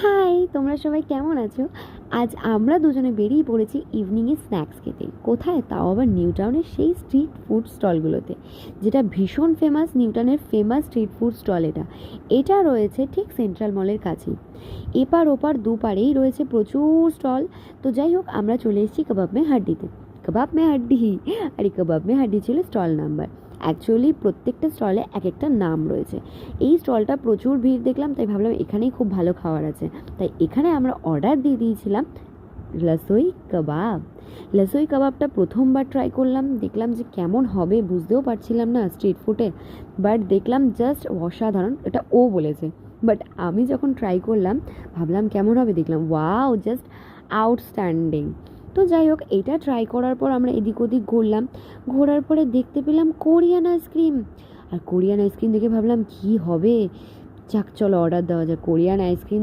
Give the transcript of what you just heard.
High, তোমরা সবাই কেমন আছো? আজ আমরা দুজনে বেরিয়ে পড়েছি ইভিনিংয়ে স্ন্যাক্স খেতে। কোথায়? তাও আবার নিউ টাউনের সেই স্ট্রিট ফুড স্টলগুলোতে, যেটা ভীষণ ফেমাস। নিউ টাউনের ফেমাস স্ট্রিট ফুড স্টল এটা রয়েছে ঠিক সেন্ট্রাল মলের কাছেই। এপার ওপার দুপারেই রয়েছে প্রচুর স্টল। তো যাই হোক, আমরা চলে এসেছি কাবাব মে হাড্ডিতে। কাবাব মে হাড্ডি, আর এই কাবাব মে হাড্ডি ছিল স্টল নাম্বার। অ্যাকচুয়ালি প্রত্যেকটা স্টলে এক একটা নাম রয়েছে। এই স্টলটা প্রচুর ভিড় দেখলাম, তাই ভাবলাম এখানেই খুব ভালো খাবার আছে। তাই এখানে আমরা অর্ডার দিয়ে দিয়েছিলাম রসোই কাবাব। রসোই কাবাবটা প্রথমবার ট্রাই করলাম, দেখলাম যে কেমন হবে বুঝতেও পারছিলাম না স্ট্রিট ফুডে, বাট দেখলাম জাস্ট অসাধারণ। এটা ও বলেছে, বাট আমি যখন ট্রাই করলাম ভাবলাম কেমন হবে, দেখলাম ওয়াও, জাস্ট আউটস্ট্যান্ডিং। তো যাই হোক, এটা ট্রাই করার পর আমরা এদিক ওদিক ঘুরলাম। ঘোরার পরে দেখতে পেলাম কোরিয়ান আইসক্রিম। আর কোরিয়ান আইসক্রিম দেখে ভাবলাম কি হবে, যাক চলো অর্ডার দেওয়া যাক। Korean ice cream